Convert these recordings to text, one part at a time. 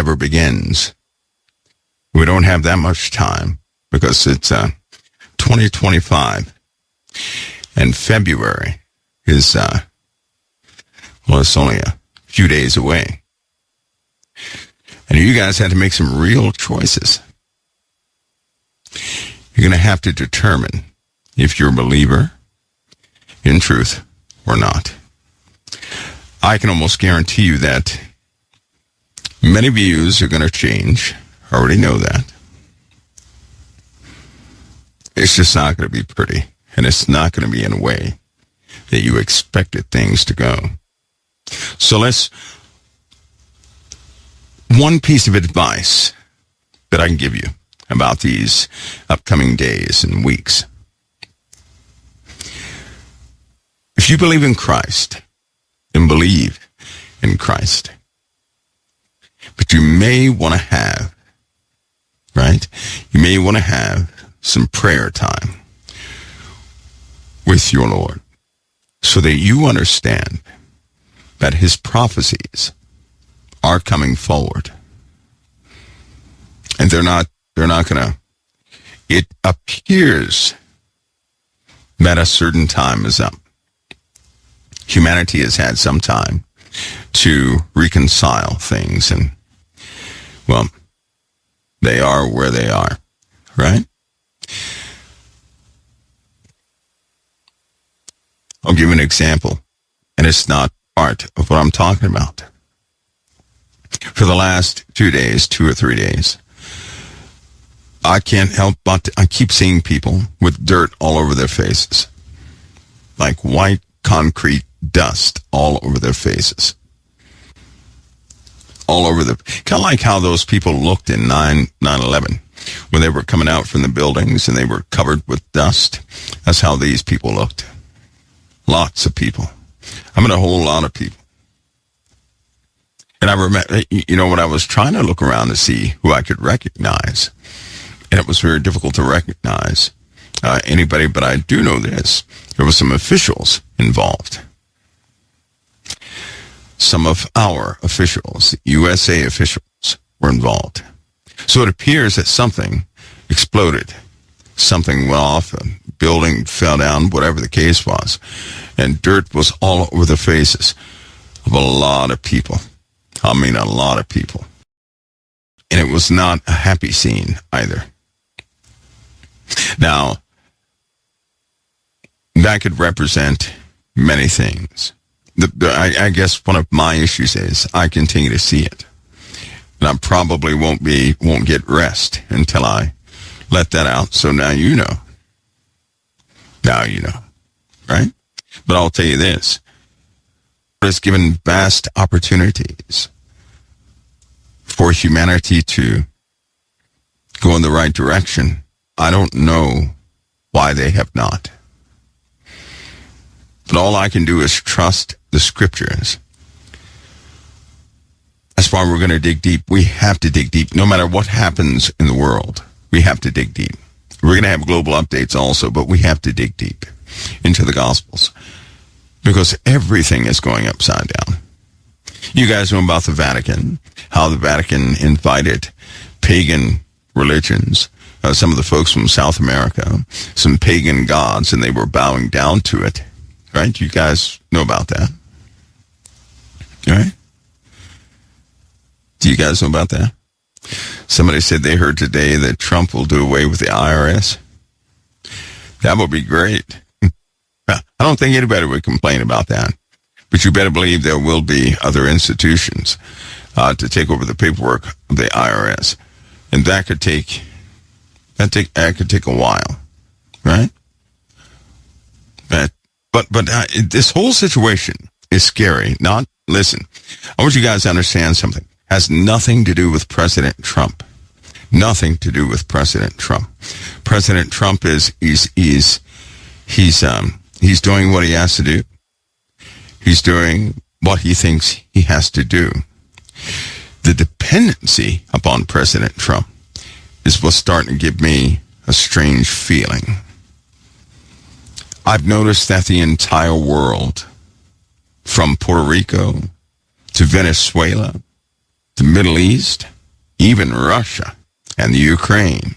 ever begins. We don't have that much time because it's 2025 and February is, it's only a few days away. And you guys had to make some real choices. You're going to have to determine if you're a believer in truth or not. I can almost guarantee you that many views are going to change. I already know that. It's just not going to be pretty. And it's not going to be in a way that you expected things to go. So one piece of advice that I can give you about these upcoming days and weeks. If you believe in Christ, then believe in Christ. But you may want to have, right? You may want to have some prayer time with your Lord so that you understand that his prophecies are coming forward. And they're not going to, it appears that a certain time is up. Humanity has had some time to reconcile things and, well, they are where they are, right? I'll give you an example, and it's not part of what I'm talking about. For the last 2 or 3 days, I can't help but I keep seeing people with dirt all over their faces, like white concrete dust all over their faces. All over kind of like how those people looked in 9/11 when they were coming out from the buildings and they were covered with dust. That's how these people looked. Lots of people. I mean, a whole lot of people. And I remember, when I was trying to look around to see who I could recognize, and it was very difficult to recognize anybody, but I do know this. There were some officials involved. Some of our officials, USA officials, were involved. So it appears that something exploded. Something went off, a building fell down, whatever the case was. And dirt was all over the faces of a lot of people. I mean, a lot of people. And it was not a happy scene either. Now, that could represent many things. I guess one of my issues is I continue to see it. And I probably won't get rest until I let that out. So now you know. Now you know. Right? But I'll tell you this. God has given vast opportunities for humanity to go in the right direction. I don't know why they have not. But all I can do is trust the scriptures. That's why we're going to dig deep. We have to dig deep. No matter what happens in the world, we have to dig deep. We're going to have global updates also, but we have to dig deep into the Gospels because everything is going upside down. You guys know about the Vatican, how the Vatican invited pagan religions, some of the folks from South America, some pagan gods, and they were bowing down to it. Right? You guys know about that. All right? Do you guys know about that? Somebody said they heard today that Trump will do away with the IRS. That would be great. I don't think anybody would complain about that. But you better believe there will be other institutions to take over the paperwork of the IRS. And that could take a while. Right? But this whole situation is scary. Listen, I want you guys to understand something. It has nothing to do with President Trump. Nothing to do with President Trump. President Trump he's doing what he has to do. He's doing what he thinks he has to do. The dependency upon President Trump is what's starting to give me a strange feeling. I've noticed that the entire world, from Puerto Rico to Venezuela the Middle East, even Russia and the Ukraine.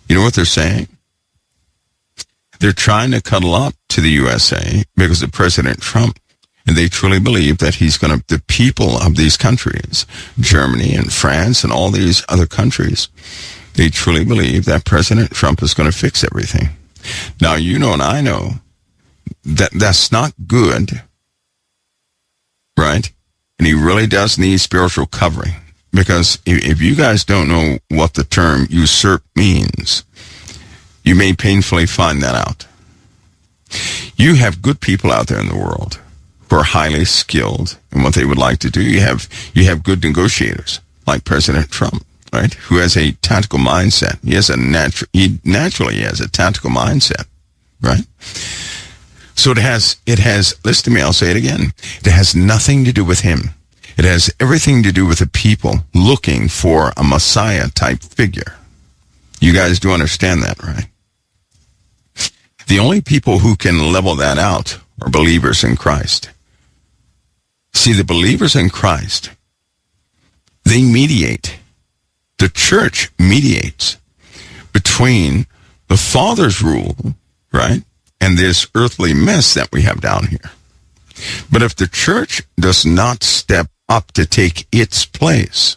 You know what they're saying? They're trying to cuddle up to the USA because of President Trump. And they truly believe that the people of these countries, Germany and France and all these other countries, they truly believe that President Trump is going to fix everything. Now, you know and I know that that's not good, right? And he really does need spiritual covering. Because if you guys don't know what the term usurp means, you may painfully find that out. You have good people out there in the world who are highly skilled in what they would like to do. You have good negotiators like President Trump, right? Who has a tactical mindset. He naturally has a tactical mindset, right? So it has, listen to me, I'll say it again. It has nothing to do with him. It has everything to do with the people looking for a Messiah type figure. You guys do understand that, right? The only people who can level that out are believers in Christ. See, the believers in Christ, they mediate. The church mediates between the Father's rule, right, and this earthly mess that we have down here. But if the church does not step up to take its place,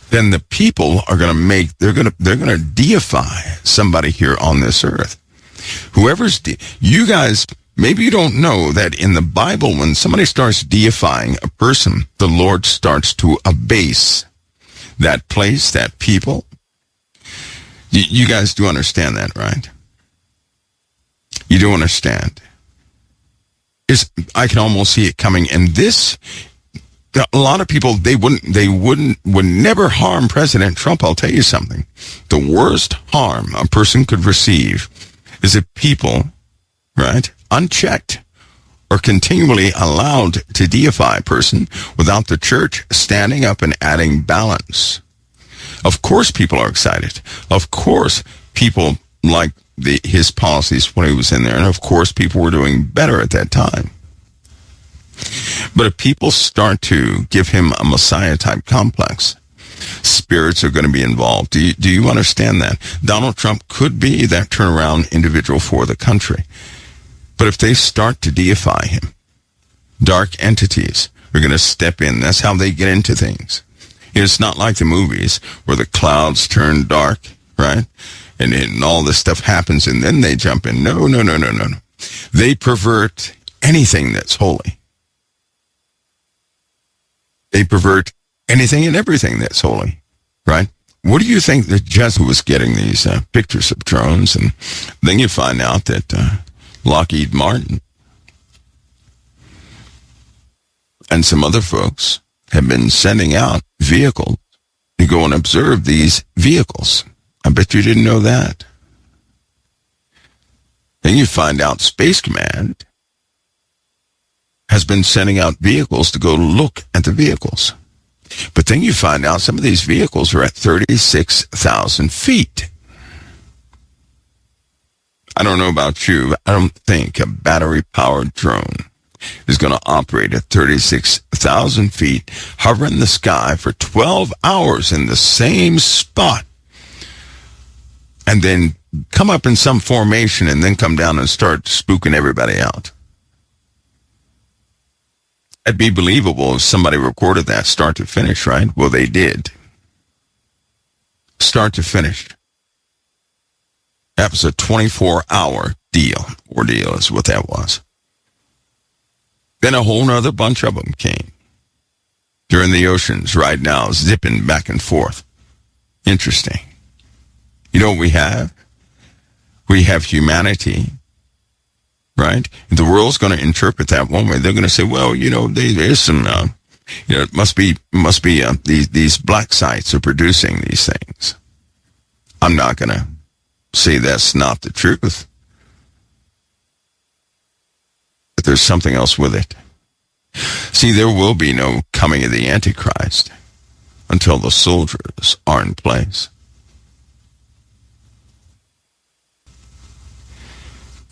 then the people are going to they're going to deify somebody here on this earth. You guys, maybe you don't know that in the Bible, when somebody starts deifying a person, the Lord starts to abase that place, that people. You guys do understand that, right? You do understand. I can almost see it coming. And this, a lot of people, would never harm President Trump. I'll tell you something. The worst harm a person could receive is if people, right, unchecked or continually allowed to deify a person without the church standing up and adding balance. Of course people are excited. Of course people like his policies when he was in there. And of course people were doing better at that time. But if people start to give him a Messiah type complex, spirits are going to be involved. Do you understand that? Donald Trump could be that turnaround individual for the country. But if they start to deify him, dark entities are going to step in. That's how they get into things. It's not like the movies where the clouds turn dark, right? And all this stuff happens and then they jump in. No. They pervert anything that's holy. They pervert anything and everything that's holy, right? What do you think that Jesuit was getting these pictures of drones? And then you find out that Lockheed Martin and some other folks have been sending out vehicles to go and observe these vehicles. I bet you didn't know that. Then you find out Space Command has been sending out vehicles to go look at the vehicles. But then you find out some of these vehicles are at 36,000 feet. I don't know about you, but I don't think a battery-powered drone is going to operate at 36,000 feet, hover in the sky for 12 hours in the same spot, and then come up in some formation and then come down and start spooking everybody out. It'd be believable if somebody recorded that start to finish, right? Well, they did. Start to finish. That was a 24-hour deal. Ordeal is what that was. Then a whole nother bunch of them came. They're in the oceans right now, zipping back and forth. Interesting. You know what we have? We have humanity, right? The world's going to interpret that one way. They're going to say, well, there's some, it must be these black sites are producing these things. I'm not going to say that's not the truth. But there's something else with it. See, there will be no coming of the Antichrist until the soldiers are in place.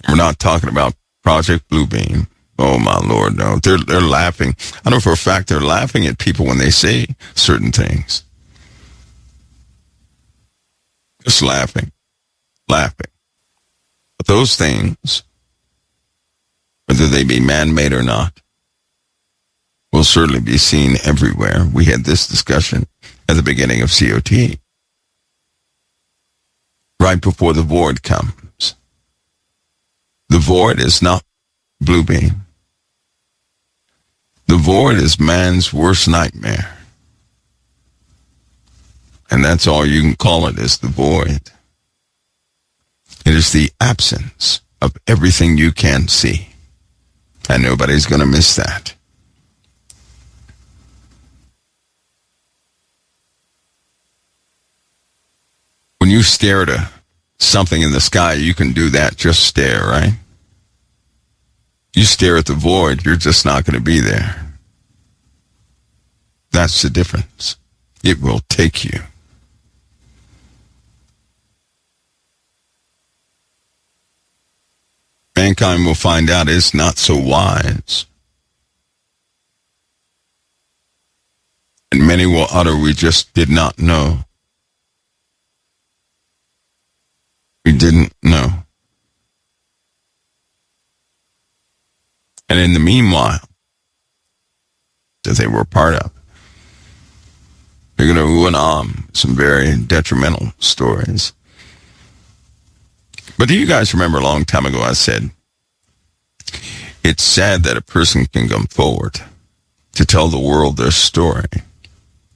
We're not talking about Project Bluebeam. Oh my Lord, no. They're laughing. I know for a fact they're laughing at people when they say certain things. Just laughing. But those things, whether they be man-made or not, will certainly be seen everywhere. We had this discussion at the beginning of COT. Right before the void comes. The void is not blue beam. The void is man's worst nightmare. And that's all you can call it, is the void. It is the absence of everything you can see. And nobody's going to miss that. When you stare at something in the sky, you can do that, just stare, right? You stare at the void, you're just not going to be there. That's the difference. It will take you. Mankind will find out it's not so wise. And many will utter, we just did not know. We didn't know. And in the meanwhile, that they were part of, they're going to ruin some very detrimental stories. But do you guys remember a long time ago I said, it's sad that a person can come forward to tell the world their story,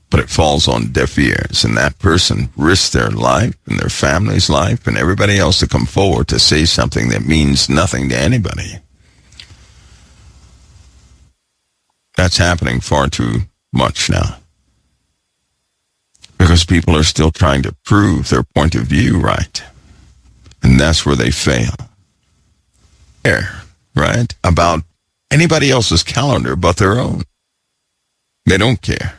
but it falls on deaf ears, and that person risks their life and their family's life and everybody else to come forward to say something that means nothing to anybody. That's happening far too much now. Because people are still trying to prove their point of view right. And that's where they fail. Right? About anybody else's calendar but their own. They don't care.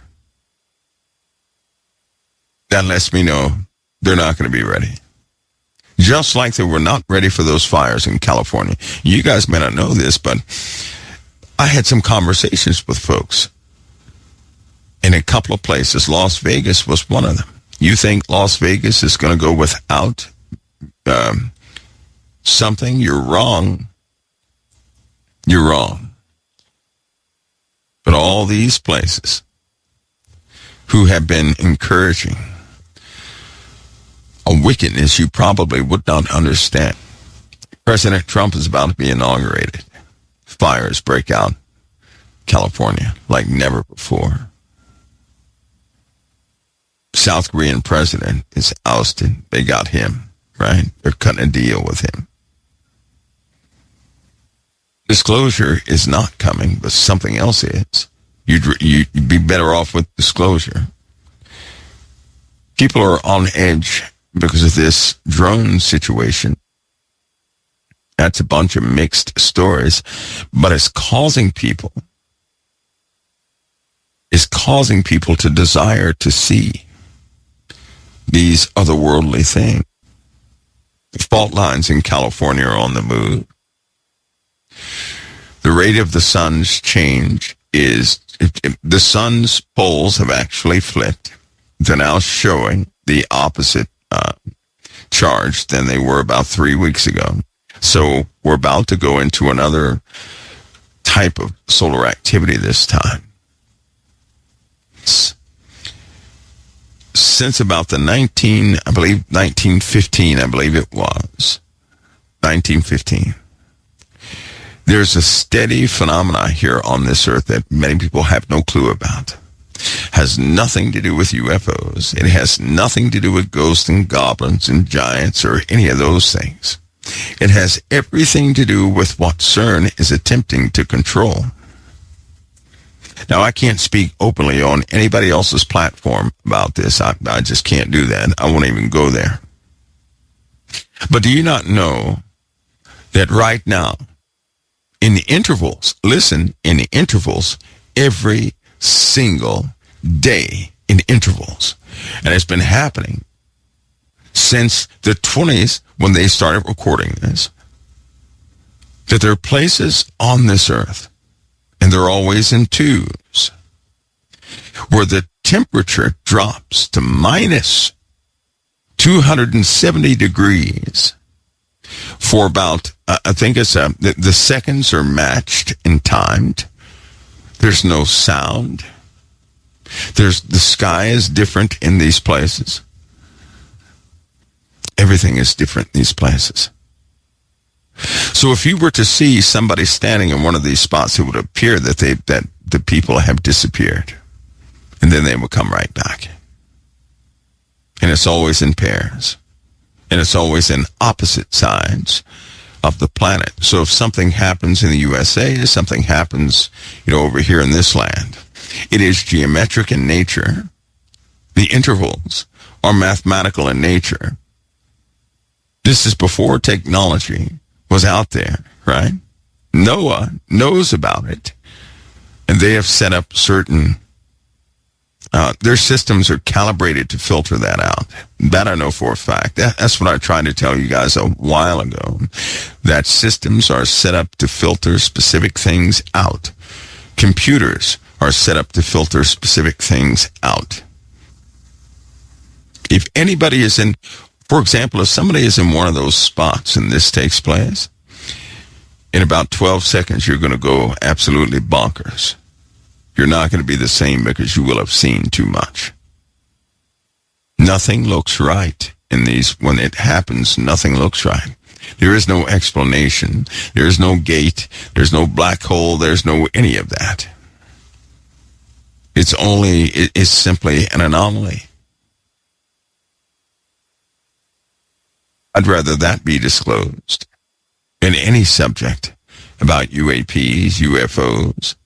That lets me know they're not going to be ready. Just like they were not ready for those fires in California. You guys may not know this, but I had some conversations with folks in a couple of places. Las Vegas was one of them. You think Las Vegas is going to go without something? You're wrong. You're wrong. But all these places who have been encouraging a wickedness you probably would not understand. President Trump is about to be inaugurated. Fires break out in California like never before. South Korean president is ousted. They got him, right? They're cutting a deal with him. Disclosure is not coming, but something else is. You'd be better off with disclosure. People are on edge because of this drone situation. That's a bunch of mixed stories, but it's causing people to desire to see these otherworldly things. The fault lines in California are on the move. The rate of the sun's change is, the sun's poles have actually flipped. They're now showing the opposite charge than they were about 3 weeks ago. So we're about to go into another type of solar activity this time. Since about the 1915, I believe it was, 1915, there's a steady phenomena here on this earth that many people have no clue about. Has nothing to do with UFOs. It has nothing to do with ghosts and goblins and giants or any of those things. It has everything to do with what CERN is attempting to control. Now, I can't speak openly on anybody else's platform about this. I just can't do that. I won't even go there. But do you not know that right now, in the intervals, listen, in the intervals, every single day in intervals, and it's been happening since the 20s when they started recording this, that there are places on this earth, and they're always in twos, where the temperature drops to minus 270 degrees for about, I think it's, the seconds are matched and timed. There's no sound. The sky is different in these places. Everything is different in these places. So if you were to see somebody standing in one of these spots, it would appear that the people have disappeared. And then they will come right back. And it's always in pairs. And it's always in opposite sides of the planet. So if something happens in the USA, something happens, over here in this land, it is geometric in nature. The intervals are mathematical in nature. This is before technology was out there, right? Noah knows about it. And they have set up certain, their systems are calibrated to filter that out. That I know for a fact. That's what I tried to tell you guys a while ago. That systems are set up to filter specific things out. Computers are set up to filter specific things out. If anybody is in, for example, if somebody is in one of those spots and this takes place, in about 12 seconds, you're going to go absolutely bonkers. You're not going to be the same because you will have seen too much. Nothing looks right in these. When it happens, nothing looks right. There is no explanation. There is no gate. There's no black hole. There's no any of that. It's simply an anomaly. I'd rather that be disclosed in any subject about UAPs, UFOs.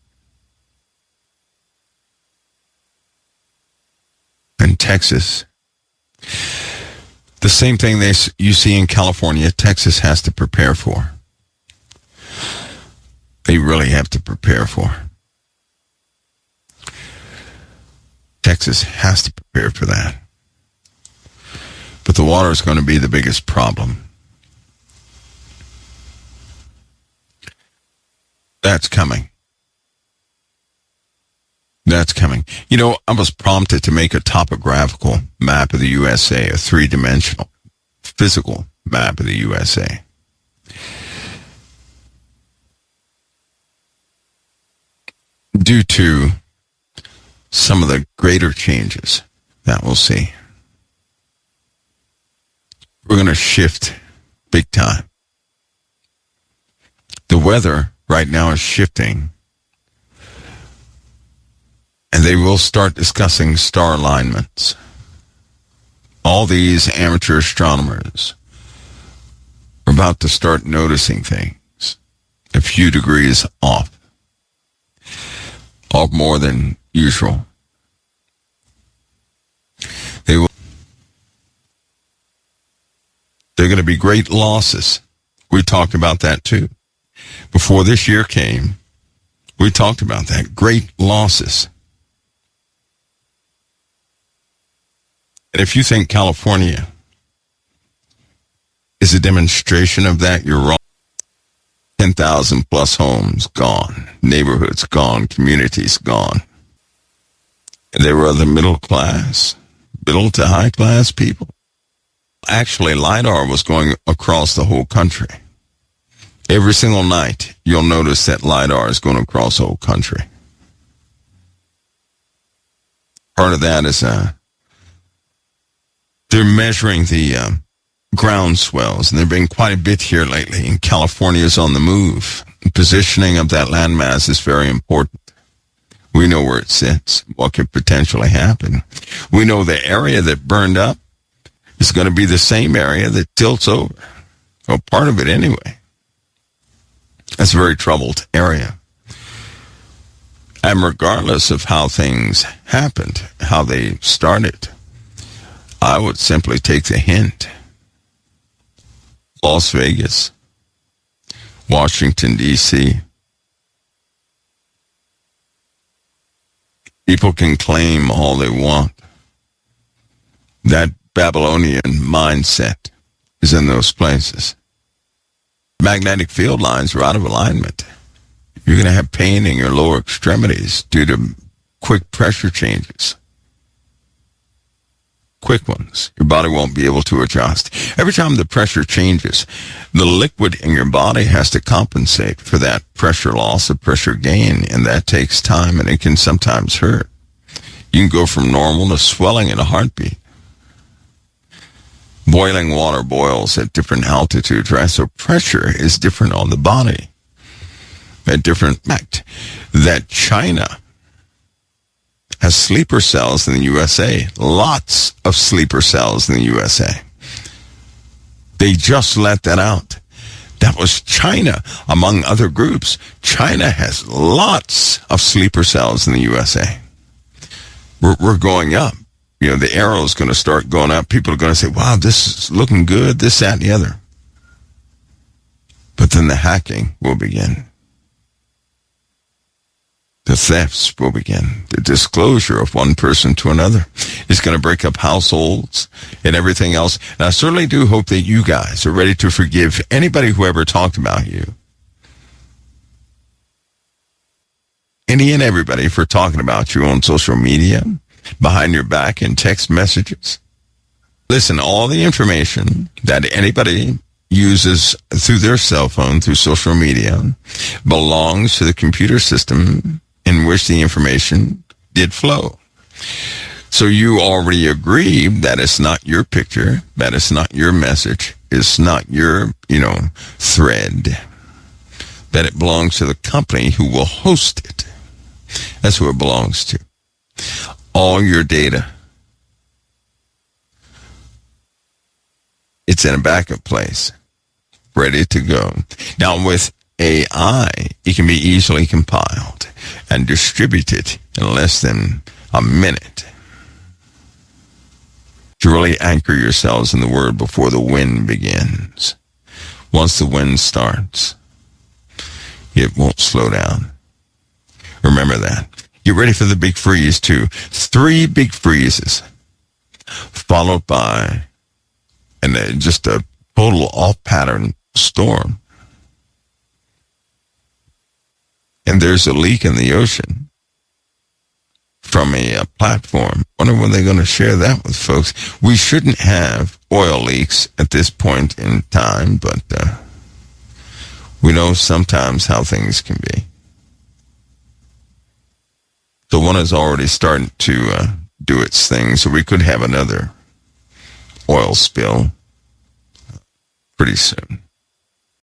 And Texas. The same thing you see in California, Texas has to prepare for. They really have to prepare for. Texas has to prepare for that. But the water is going to be the biggest problem. That's coming. That's coming. I was prompted to make a topographical map of the USA, a three-dimensional physical map of the USA. Due to some of the greater changes that we'll see. We're going to shift big time. The weather right now is shifting. And they will start discussing star alignments. All these amateur astronomers are about to start noticing things a few degrees off more than usual. They're going to be great losses. We talked about that too. Before this year came, we talked about that. Great losses. And if you think California is a demonstration of that, you're wrong. 10,000 plus homes gone, neighborhoods gone, communities gone. And there were the middle class, middle to high class people. Actually, LiDAR was going across the whole country. Every single night, you'll notice that LiDAR is going across the whole country. Part of that is they're measuring the ground swells, and there have been quite a bit here lately, and California is on the move. The positioning of that landmass is very important. We know where it sits, what could potentially happen. We know the area that burned up is going to be the same area that tilts over. Well, part of it anyway. That's a very troubled area. And regardless of how things happened, how they started, I would simply take the hint. Las Vegas, Washington, D.C. People can claim all they want. That Babylonian mindset is in those places. Magnetic field lines are out of alignment. You're going to have pain in your lower extremities due to quick pressure changes. Quick ones. Your body won't be able to adjust. Every time the pressure changes, the liquid in your body has to compensate for that pressure loss or pressure gain, and that takes time, and it can sometimes hurt. You can go from normal to swelling in a heartbeat. Boiling water boils at different altitudes, right? So pressure is different on the body. At different fact that China has sleeper cells in the USA. Lots of sleeper cells in the USA. They just let that out. That was China, among other groups. China has lots of sleeper cells in the USA. We're going up. You know, the arrow is going to start going up. People are going to say, wow, this is looking good, this, that, and the other. But then the hacking will begin. The thefts will begin. The disclosure of one person to another is going to break up households and everything else. And I certainly do hope that you guys are ready to forgive anybody who ever talked about you. Any and everybody for talking about you on social media, behind your back in text messages. Listen, all the information that anybody uses through their cell phone, through social media, belongs to the computer system in which the information did flow. So you already agree that it's not your picture, that it's not your message, it's not your, thread, that it belongs to the company who will host it. That's who it belongs to. All your data. It's in a backup place, ready to go. Now with AI, it can be easily compiled and distributed in less than a minute. To really anchor yourselves in the word before the wind begins. Once the wind starts, it won't slow down. Remember that. Get ready for the big freeze too. 3 big freezes, followed by just a total off-pattern storm. And there's a leak in the ocean from a platform. Wonder when they're going to share that with folks. We shouldn't have oil leaks at this point in time, but we know sometimes how things can be. So one is already starting to do its thing, so we could have another oil spill pretty soon.